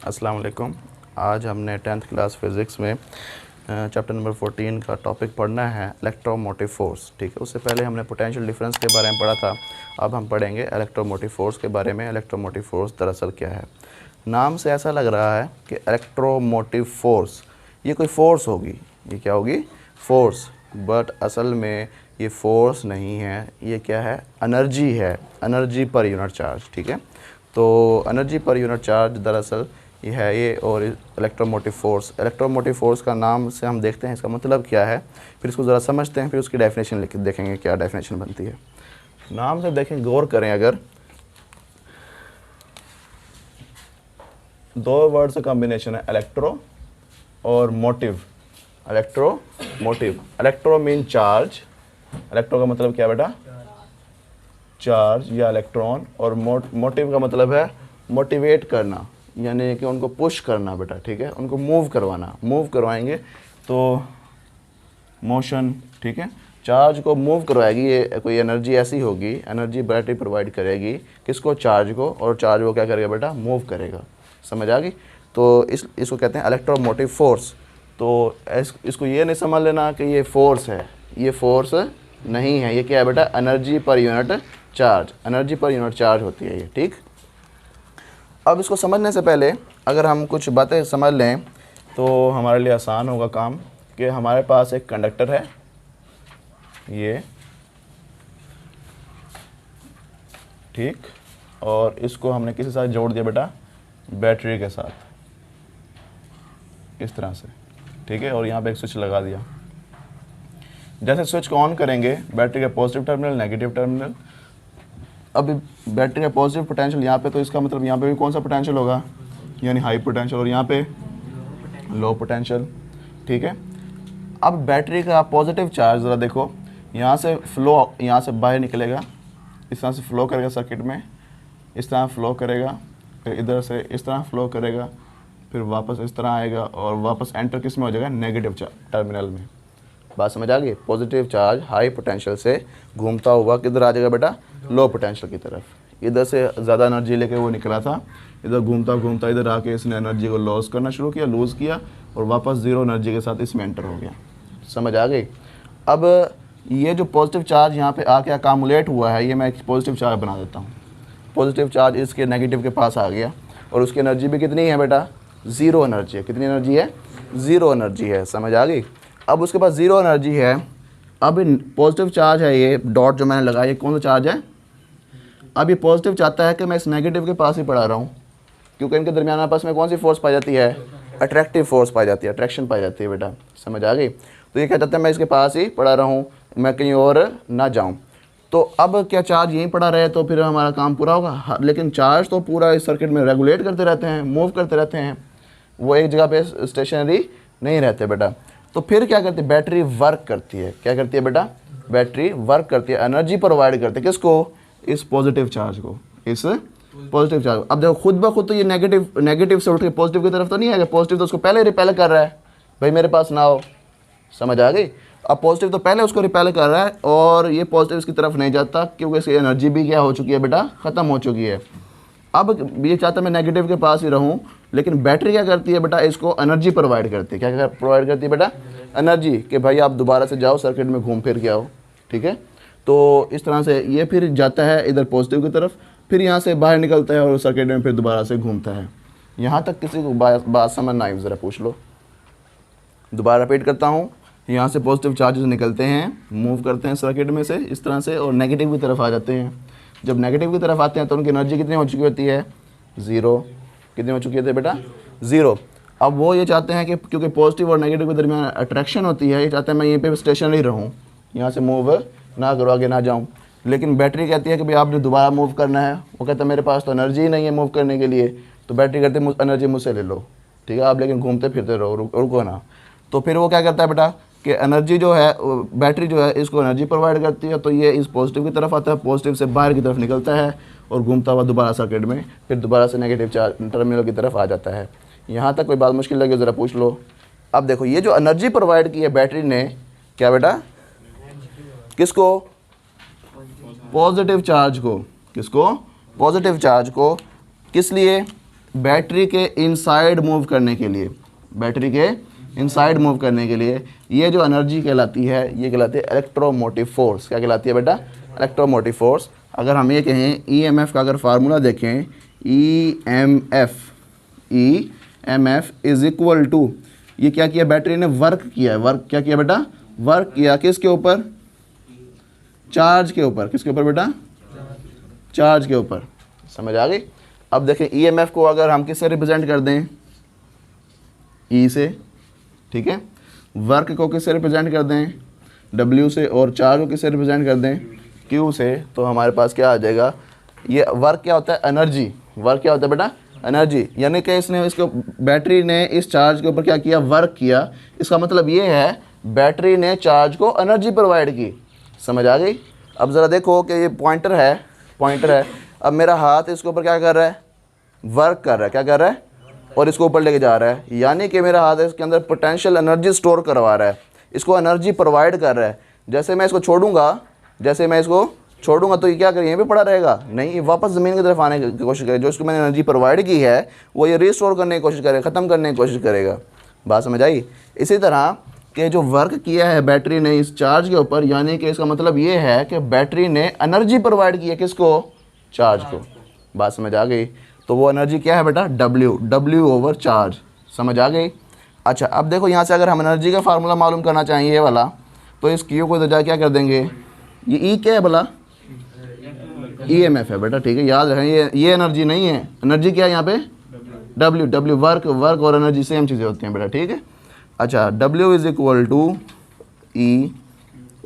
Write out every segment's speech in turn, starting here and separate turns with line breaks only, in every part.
अस्सलाम वालेकुम। आज हमने 10th क्लास फिज़िक्स में चैप्टर नंबर 14 का टॉपिक पढ़ना है इलेक्ट्रोमोटिव फोर्स। ठीक है, उससे पहले हमने पोटेंशियल डिफरेंस के बारे में पढ़ा था। अब हम पढ़ेंगे इलेक्ट्रोमोटिव फोर्स के बारे में। इलेक्ट्रोमोटिव फोर्स दरअसल क्या है? नाम से ऐसा लग रहा है कि इलेक्ट्रोमोटिव फोर्स ये कोई फोर्स होगी। ये क्या होगी? फोर्स। बट असल में ये फोर्स नहीं है, ये क्या है? एनर्जी है, एनर्जी पर यूनिट चार्ज। ठीक है, तो एनर्जी पर यूनिट चार्ज दरअसल ये है ये। और इलेक्ट्रोमोटिव फोर्स का नाम से हम देखते हैं इसका मतलब क्या है, फिर इसको ज़रा समझते हैं, फिर उसकी डेफिनेशन लिख देखेंगे क्या डेफिनेशन बनती है। नाम से देखें, गौर करें, अगर दो वर्ड्स का कॉम्बिनेशन है इलेक्ट्रो और motive. Electro mean charge. Electro का मतलब क्या बेटा? चार्ज या इलेक्ट्रॉन। और मोटिव का मतलब है मोटिवेट करना, यानी कि उनको पुश करना बेटा। ठीक है, उनको मूव करवाना, मूव करवाएंगे तो मोशन। ठीक है, चार्ज को मूव करवाएगी ये कोई एनर्जी ऐसी होगी, एनर्जी बैटरी प्रोवाइड करेगी किसको? चार्ज को। और चार्ज वो क्या करेगा बेटा? मूव करेगा। समझ आ गई? तो इसको कहते हैं इलेक्ट्रोमोटिव फोर्स। तो इसको ये नहीं समझ लेना कि ये फोर्स है, ये फोर्स नहीं है। ये क्या है बेटा? Energy per unit charge. Energy per unit charge होती है ये। ठीक, अब इसको समझने से पहले अगर हम कुछ बातें समझ लें तो हमारे लिए आसान होगा काम। कि हमारे पास एक कंडक्टर है, ये ठीक, और इसको हमने किसी साथ जोड़ दिया बेटा? बैटरी के साथ, इस तरह से। ठीक है, और यहाँ पे एक स्विच लगा दिया। जैसे स्विच को ऑन करेंगे, बैटरी का पॉजिटिव टर्मिनल, नेगेटिव टर्मिनल। अब बैटरी का पॉजिटिव पोटेंशियल यहाँ पे, तो इसका मतलब यहाँ पे भी कौन सा पोटेंशियल होगा? यानी हाई पोटेंशियल। और यहाँ पे लो पोटेंशियल। ठीक है, अब बैटरी का पॉजिटिव चार्ज ज़रा देखो, यहाँ से फ्लो, यहाँ से बाहर निकलेगा, इस तरह से फ्लो करेगा सर्किट में, इस तरह फ्लो करेगा, फिर इधर से इस तरह फ्लो करेगा, फिर वापस इस तरह आएगा और वापस एंटर किस में हो जाएगा? नेगेटिव टर्मिनल में। बात समझ आ गई? पॉजिटिव चार्ज हाई पोटेंशियल से घूमता हुआ किधर आ जाएगा बेटा? लो पोटेंशियल की तरफ। इधर से ज़्यादा एनर्जी लेके वो निकला था, इधर घूमता घूमता इधर आके इसने एनर्जी को लॉस करना शुरू किया, लूज़ किया, और वापस ज़ीरो एनर्जी के साथ इसमें एंटर हो गया। समझ आ गई? अब ये जो पॉजिटिव चार्ज यहाँ पे आके अकामुलेट हुआ है, ये मैं एक पॉजिटिव चार्ज बना देता हूँ। पॉजिटिव चार्ज इसके नेगेटिव के पास आ गया, और उसकी एनर्जी भी कितनी है बेटा? ज़ीरो एनर्जी है। कितनी एनर्जी है? ज़ीरो एनर्जी है। समझ आ गई? अब उसके पास ज़ीरो एनर्जी है। अब पॉजिटिव चार्ज है, ये डॉट जो मैंने लगाया, ये कौन सा चार्ज है? अब ये पॉजिटिव चाहता है कि मैं इस नेगेटिव के पास ही पड़ा रहा हूँ, क्योंकि इनके दरमियान आपस में कौन सी फोर्स पाई जाती है? अट्रैक्टिव फोर्स पाई जाती है, अट्रैक्शन पाई जाती है बेटा। समझ आ गई? तो ये क्या चाहता है? मैं इसके पास ही पड़ा रहूँ, मैं कहीं और ना जाऊँ। तो अब क्या चार्ज यहीं पड़ा रहे तो फिर हमारा काम पूरा होगा? लेकिन चार्ज तो पूरा इस सर्किट में रेगुलेट करते रहते हैं, मूव करते रहते हैं, वो एक जगह पे स्टेशनरी नहीं रहते बेटा। तो फिर क्या करती है? बैटरी वर्क करती है। क्या करती है बेटा? बैटरी वर्क करती है, एनर्जी प्रोवाइड करती है किसको? इस पॉजिटिव चार्ज को, इस पॉजिटिव चार्ज। अब देखो, खुद ब खुद तो ये नेगेटिव से उठ के पॉजिटिव की तरफ तो नहीं आएगा। पॉजिटिव तो उसको पहले रिपेल कर रहा है, भाई मेरे पास ना हो। समझ आ गई? अब पॉजिटिव तो पहले उसको रिपेल कर रहा है, और ये पॉजिटिव इसकी तरफ नहीं जाता, क्योंकि इसकी एनर्जी भी क्या हो चुकी है बेटा? ख़त्म हो चुकी है। अब ये चाहता है मैं नेगेटिव के पास ही रहूं, लेकिन बैटरी क्या करती है बेटा? इसको एनर्जी प्रोवाइड करती है। क्या प्रोवाइड करती है बेटा? एनर्जी, कि भाई आप दोबारा से जाओ सर्किट में, घूम फिर के आओ। ठीक है, तो इस तरह से ये फिर जाता है इधर पॉजिटिव की तरफ, फिर यहाँ से बाहर निकलता है और सर्किट में फिर दोबारा से घूमता है। यहाँ तक किसी को बात समझ ना आई ज़रा पूछ लो। दोबारा रिपीट करता हूँ, यहाँ से पॉजिटिव चार्जेस निकलते हैं, मूव करते हैं सर्किट में से इस तरह से, और नेगेटिव की तरफ आ जाते हैं। जब नेगेटिव की तरफ आते हैं तो उनकी एनर्जी कितनी हो चुकी होती है? ज़ीरो। कितनी हो चुकी है बेटा? ज़ीरो। अब वो ये चाहते हैं कि क्योंकि पॉजिटिव और नेगेटिव के दरमियान अट्रैक्शन होती है, ये चाहते हैं मैं यहीं पे स्टेशनरी रहूँ, यहाँ से मूव ना करो, आगे ना जाऊँ। लेकिन बैटरी कहती है कि भाई आपने दोबारा मूव करना है। वो कहता है मेरे पास तो एनर्जी ही नहीं है मूव करने के लिए। तो बैटरी कहती है एनर्जी मुझसे ले लो, ठीक है, आप लेकिन घूमते फिरते रहो, रुको ना। तो फिर वो क्या करता है बेटा कि एनर्जी जो है, बैटरी जो है इसको एनर्जी प्रोवाइड करती है, तो ये इस पॉजिटिव की तरफ आता है, पॉजिटिव से बाहर की तरफ निकलता है और घूमता हुआ दोबारा सर्किट में फिर दोबारा से नेगेटिव चार्ज टर्मिनल की तरफ आ जाता है। यहाँ तक कोई बात मुश्किल लगे ज़रा पूछ लो। अब देखो, ये जो एनर्जी प्रोवाइड की है बैटरी ने, क्या बेटा? किसको? पॉजिटिव चार्ज को। किसको? पॉजिटिव चार्ज को। किस लिए? बैटरी के इनसाइड मूव करने के लिए, बैटरी के इनसाइड मूव करने के लिए ये जो एनर्जी कहलाती है ये कहलाती है इलेक्ट्रोमोटिव फोर्स। क्या कहलाती है बेटा? Electromotive force. अगर हम ये कहें ईएमएफ का अगर फार्मूला देखें, ईएमएफ इज इक्वल टू, ये क्या किया बैटरी ने? वर्क किया है। वर्क क्या किया बेटा? वर्क किया किसके ऊपर? चार्ज के ऊपर। किसके ऊपर बेटा? चार्ज के ऊपर। समझ आ गई? अब देखें ईएमएफ को अगर हम किससे रिप्रेजेंट कर दें? ई से, ठीक है। वर्क को किससे रिप्रेजेंट कर दें? डब्ल्यू से। और चार्ज को किससे रिप्रेजेंट कर दें? क्यू से। तो हमारे पास क्या आ जाएगा? ये वर्क क्या होता है? एनर्जी। वर्क क्या होता है बेटा? एनर्जी। यानी कि इसने इसको बैटरी ने इस चार्ज के ऊपर क्या किया? वर्क किया। इसका मतलब ये है बैटरी ने चार्ज को एनर्जी प्रोवाइड की। समझ आ गई? अब ज़रा देखो कि ये पॉइंटर है, पॉइंटर है। अब मेरा हाथ इसके ऊपर क्या कर रहा है? वर्क कर रहा है। क्या कर रहा है? और इसको ऊपर लेके जा रहा है, यानी कि मेरा हाथ इसके अंदर पोटेंशियल एनर्जी स्टोर करवा रहा है, इसको एनर्जी प्रोवाइड कर रहा है। जैसे मैं इसको छोड़ूंगा, जैसे मैं इसको छोड़ूंगा तो ये क्या करें? यहीं पे पड़ा रहेगा? नहीं, ये वापस ज़मीन की तरफ आने की कोशिश करेगा। जो इसको मैंने एनर्जी प्रोवाइड की है वो ये रिस्टोर करने की कोशिश करेगा, ख़त्म करने की कोशिश करेगा। बात समझ आई? इसी तरह कि जो वर्क किया है बैटरी ने इस चार्ज के ऊपर, यानी कि इसका मतलब ये है कि बैटरी ने एनर्जी प्रोवाइड की है। किसको? चार्ज को। बात समझ आ गई? तो वो एनर्जी क्या है बेटा? W over charge. समझ आ गई? अच्छा, अब देखो यहाँ से अगर हम एनर्जी का फार्मूला मालूम करना चाहिए ये वाला, तो इस क्यू को इधर जा क्या कर देंगे? ये ई क्या है भला? ईएमएफ है बेटा, ठीक है, याद रखें। ये एनर्जी नहीं है, एनर्जी क्या है यहाँ पे? डब्ल्यू। वर्क और एनर्जी सेम चीज़ें होती हैं बेटा, ठीक है। अच्छा, W is equal to E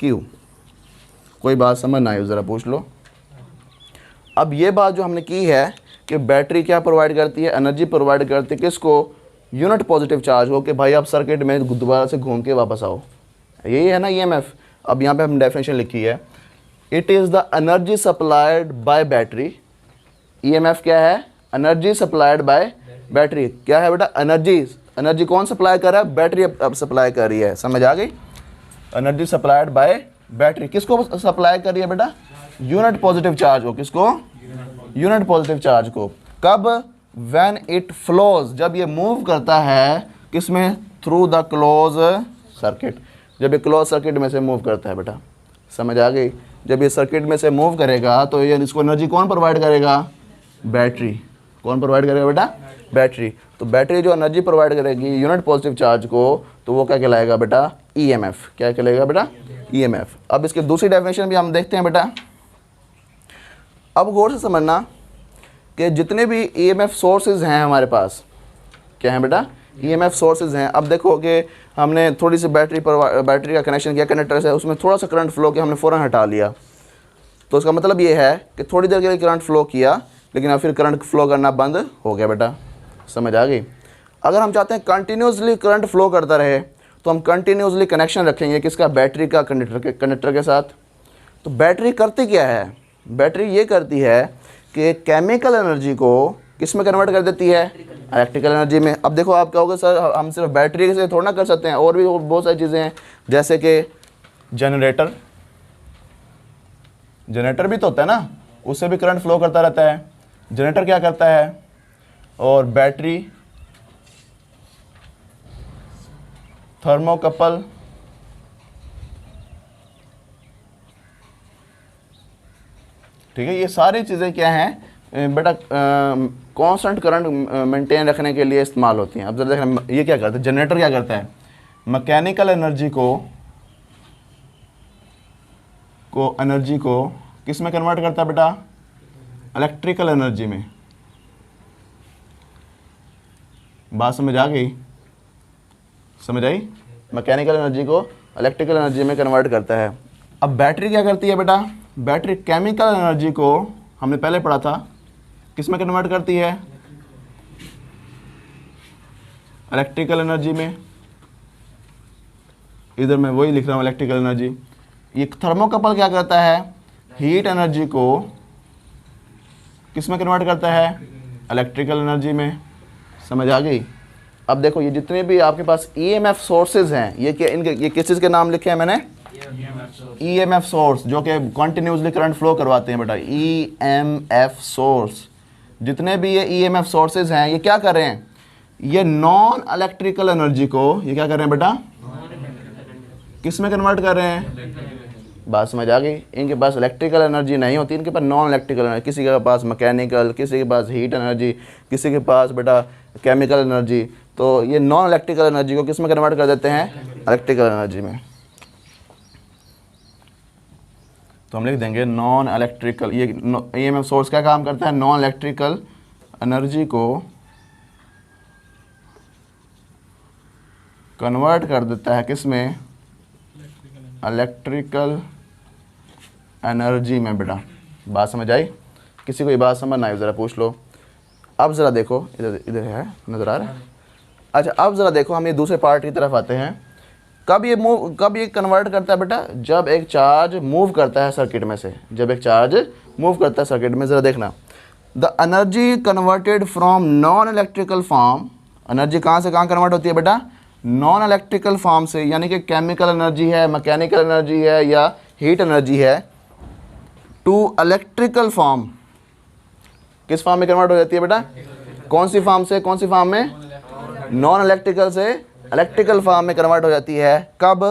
Q. कोई बात समझ ना आई ज़रा पूछ लो। अब ये बात जो हमने की है कि बैटरी क्या प्रोवाइड करती है? एनर्जी प्रोवाइड करती है। किसको? यूनिट पॉजिटिव चार्ज हो, कि भाई आप सर्किट में दोबारा से घूम के वापस आओ। यही है ना ईएमएफ। अब यहाँ पे हम डेफिनेशन लिखी है, it is the energy supplied by battery. EMF क्या है? Energy supplied by battery. क्या है बेटा? एनर्जी कौन सप्लाई कर रहा है? बैटरी अब सप्लाई कर रही है। समझ आ गई? Energy supplied by battery. किसको सप्लाई कर रही है बेटा? यूनिट पॉजिटिव चार्ज को। किसको? यूनिट पॉजिटिव चार्ज को। कब? व्हेन इट फ्लोज, जब ये मूव करता है किसमें? Through the close circuit. जब ये क्लोज सर्किट में से मूव करता है बेटा। समझ आ गई? जब ये सर्किट में से मूव करेगा तो ये इसको एनर्जी कौन प्रोवाइड करेगा? बैटरी। कौन प्रोवाइड करेगा बेटा? बैटरी। तो बैटरी जो एनर्जी प्रोवाइड करेगी यूनिट पॉजिटिव चार्ज को, तो वो क्या कहलाएगा बेटा? ईएमएफ। क्या कहलाएगा बेटा? ईएमएफ। अब इसकी दूसरी डेफिनेशन भी हम देखते हैं बेटा। अब गौर से समझना कि जितने भी ईएमएफ सोर्सेज हैं हमारे पास, क्या हैं बेटा? ईएमएफ सोर्सेज हैं। अब देखो कि हमने थोड़ी सी बैटरी का कनेक्शन किया कनेक्टर से, उसमें थोड़ा सा करंट फ्लो किया, हमने फ़ौरन हटा लिया। तो इसका मतलब ये है कि थोड़ी देर के लिए करंट फ्लो किया, लेकिन अब फिर करंट फ्लो करना बंद हो गया बेटा। समझ आ गई? अगर हम चाहते हैं कंटिन्यूसली करंट फ्लो करता रहे, तो हम कंटिन्यूसली कनेक्शन रखेंगे किसका? बैटरी का कंडक्टर के साथ। तो बैटरी करती क्या है? बैटरी ये करती है कि केमिकल एनर्जी को किस में कन्वर्ट कर देती है? इलेक्ट्रिकल एनर्जी में। अब देखो आप कहोगे सर हम सिर्फ बैटरी से थोड़ा ना कर सकते हैं, और भी बहुत सारी चीज़ें हैं, जैसे कि जनरेटर भी तो होता है ना, उससे भी करंट फ्लो करता रहता है। जनरेटर क्या करता है? और बैटरी, थर्मोकपल, ठीक है, ये सारी चीज़ें क्या हैं बेटा? कांस्टेंट करंट मेंटेन रखने के लिए इस्तेमाल होती हैं। अब जरा देखना ये क्या करता है? जनरेटर क्या करता है? मैकेनिकल एनर्जी को किस में कन्वर्ट करता है बेटा? इलेक्ट्रिकल एनर्जी में। बात समझ आ गई? समझ आई? मैकेनिकल एनर्जी को इलेक्ट्रिकल एनर्जी में कन्वर्ट करता है। अब बैटरी क्या करती है बेटा? बैटरी केमिकल एनर्जी को, हमने पहले पढ़ा था, किस में कन्वर्ट करती है? इलेक्ट्रिकल एनर्जी में। इधर मैं वही लिख रहा हूँ, इलेक्ट्रिकल एनर्जी। ये थर्मोकपल क्या करता है? हीट एनर्जी को किस में कन्वर्ट करता है? इलेक्ट्रिकल एनर्जी में। समझ आ गई? अब देखो ये जितने भी आपके पास ईएमएफ सोर्सेज हैं, ये क्या, इनके ये किस चीज़ के नाम लिखे हैं मैंने? ईएमएफ सोर्स, जो कि कंटिन्यूसली करंट फ्लो करवाते हैं बेटा। ईएमएफ सोर्स जितने भी ये ईएमएफ सोर्सेज हैं ये क्या कर रहे हैं, ये नॉन इलेक्ट्रिकल एनर्जी को ये क्या कर रहे हैं बेटा, किस में कन्वर्ट कर रहे हैं। बात समझ आ गई। इनके पास इलेक्ट्रिकल एनर्जी नहीं होती, इनके पास नॉन इलेक्ट्रिकल एनर्जी, किसी के पास मैकेनिकल, किसी के पास हीट एनर्जी, किसी के पास बेटा केमिकल एनर्जी। तो ये नॉन इलेक्ट्रिकल एनर्जी को किस में कन्वर्ट कर देते हैं, इलेक्ट्रिकल एनर्जी में। तो हम लिख देंगे नॉन इलेक्ट्रिकल, ये ईएमएफ सोर्स क्या काम करता है, नॉन इलेक्ट्रिकल एनर्जी को कन्वर्ट कर देता है किस में, इलेक्ट्रिकल एनर्जी में बेटा। बात समझ आई, किसी को ये बात समझ ना आई ज़रा पूछ लो। अब ज़रा देखो, इधर इधर है, नज़र आ रहा है। अच्छा अब ज़रा देखो, हम ये दूसरे पार्ट की तरफ आते हैं। कब ये कन्वर्ट करता है बेटा, जब एक चार्ज मूव करता है सर्किट में से, जब एक चार्ज मूव करता है सर्किट में। ज़रा देखना, the energy converted from non electrical form, energy कहाँ से कहाँ कन्वर्ट होती है बेटा, नॉन इलेक्ट्रिकल फॉर्म से, यानी कि केमिकल एनर्जी है, मैकेनिकल एनर्जी है या हीट एनर्जी है, टू इलेक्ट्रिकल फॉर्म। किस फॉर्म में कन्वर्ट हो जाती है बेटा, कौन सी फॉर्म से, कौन सी फॉर्म में, नॉन इलेक्ट्रिकल से इलेक्ट्रिकल फॉर्म में कन्वर्ट हो जाती है। कब,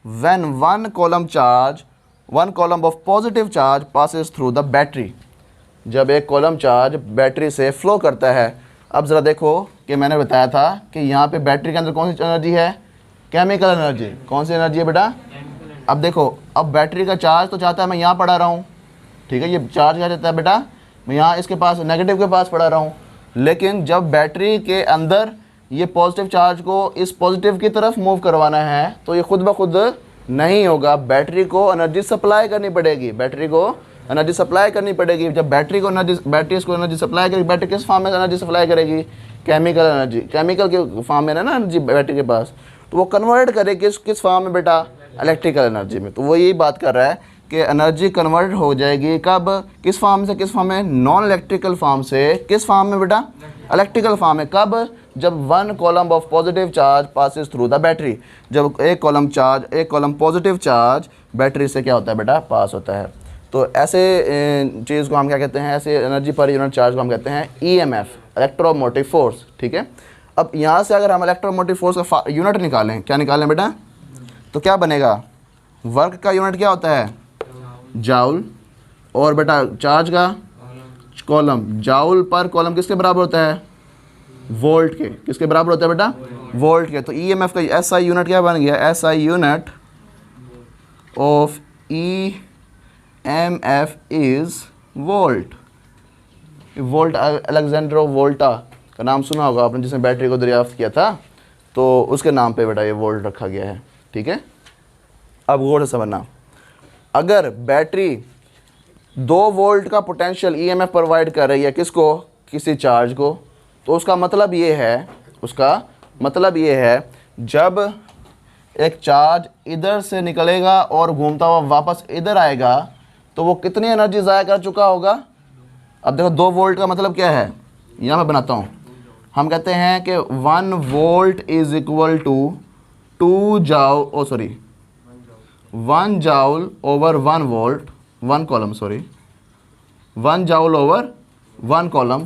when one column charge, one column of positive charge passes through the battery, जब एक कॉलम चार्ज बैटरी से फ्लो करता है। अब ज़रा देखो कि मैंने बताया था कि यहाँ पे बैटरी के अंदर कौन सी एनर्जी है, केमिकल एनर्जी। कौन सी एनर्जी है बेटा, अब देखो, अब बैटरी का चार्ज तो चाहता है मैं यहाँ पढ़ा रहा हूँ, ठीक है, ये चार्ज क्या चाहता है बेटा, मैं यहाँ इसके पास नेगेटिव के पास पढ़ा रहा हूँ। लेकिन जब बैटरी के अंदर ये पॉजिटिव चार्ज को इस पॉजिटिव की तरफ मूव करवाना है तो ये खुद ब खुद नहीं होगा, बैटरी को एनर्जी सप्लाई करनी पड़ेगी, बैटरी को एनर्जी सप्लाई करनी पड़ेगी। जब बैटरी इसको एनर्जी सप्लाई करेगी, बैटरी किस फॉर्म में एनर्जी सप्लाई करेगी, केमिकल एनर्जी, केमिकल के फॉर्म में ना एनर्जी बैटरी के पास, तो वो कन्वर्ट करेगी किस फॉर्म में बेटा, इलेक्ट्रिकल एनर्जी में। तो वो यही बात कर रहा है कि एनर्जी कन्वर्ट हो जाएगी कब, किस फॉर्म से किस फॉर्म में, नॉन इलेक्ट्रिकल फॉर्म से किस फॉर्म में बेटा, इलेक्ट्रिकल फॉर्म में। कब, जब one column of positive charge passes through the battery, जब एक कॉलम पॉजिटिव चार्ज बैटरी से क्या होता है बेटा, पास होता है। तो ऐसे चीज़ को हम क्या कहते हैं, ऐसे एनर्जी पर यूनिट चार्ज को हम कहते हैं ईएमएफ, इलेक्ट्रोमोटिव फोर्स, ठीक है। अब यहाँ से अगर हम इलेक्ट्रोमोटिव फोर्स का यूनिट निकालें, क्या निकालें बेटा, तो क्या बनेगा, वर्क का यूनिट क्या होता है, जाउल, और बेटा चार्ज का कॉलम, जाउल पर कॉलम किसके बराबर होता है, वोल्ट के, किसके बराबर होता है बेटा, वोल्ट के। तो ईएमएफ का एसआई यूनिट क्या बन गया, SI unit of EMF is volt. Volt, Alessandro Volta का नाम सुना होगा आपने, जिसने बैटरी को दरियाफ्त किया था, तो उसके नाम पे बेटा ये वोल्ट रखा गया है, ठीक है। अब गौर से समझना, अगर बैटरी 2 वोल्ट का पोटेंशियल ईएमएफ प्रोवाइड कर रही है किसको, किसी चार्ज को, तो उसका मतलब ये है, जब एक चार्ज इधर से निकलेगा और घूमता हुआ वापस इधर आएगा तो वो कितनी एनर्जी ज़ाया कर चुका होगा। अब देखो 2 वोल्ट का मतलब क्या है, यहाँ मैं बनाता हूँ, हम कहते हैं कि 1 volt is equal to 1 joule over 1 volt, 1 coulomb, 1 joule over 1 coulomb,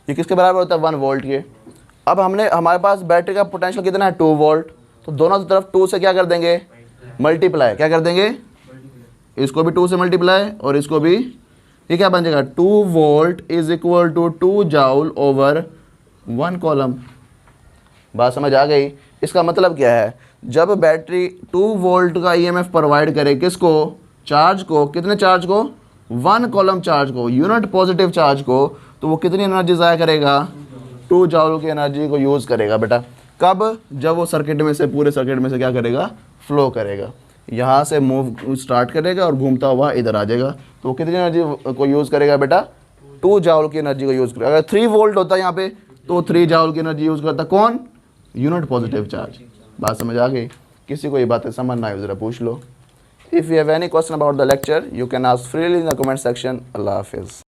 ये किसके बराबर होता है, 1 वोल्ट के। अब हमारे पास बैटरी का पोटेंशियल कितना है, 2 वोल्ट, तो दोनों तरफ 2 से क्या कर देंगे, मल्टीप्लाई, क्या कर देंगे, इसको भी 2 से मल्टीप्लाई और इसको भी, ये क्या बन जाएगा, 2 volt is equal to 2 joule over 1 coulomb. बात समझ आ गई। इसका मतलब क्या है, जब बैटरी 2 वोल्ट का ईएमएफ प्रोवाइड करे किसको, चार्ज को, कितने चार्ज को, 1 कॉलम चार्ज को, यूनिट पॉजिटिव चार्ज को, तो वो कितनी एनर्जी ज़ाया करेगा, 2 जाउल की एनर्जी को यूज़ करेगा बेटा। कब, जब वो सर्किट में से, पूरे सर्किट में से क्या करेगा, फ्लो करेगा, यहाँ से मूव स्टार्ट करेगा और घूमता हुआ इधर आ जाएगा, तो वो कितनी एनर्जी को यूज़ करेगा बेटा, 2 जाउल की एनर्जी को यूज़ करेगा। अगर 3 वोल्ट होता है यहाँ पे तो 3 जाउल की एनर्जी यूज़ करता, कौन, यूनिट पॉजिटिव चार्ज। बात समझ आ गई। किसी को ये बातें समझ ना आए ज़रा पूछ लो। If you have any question about the lecture you can ask freely in the comment section. अल्लाह हाफिज़।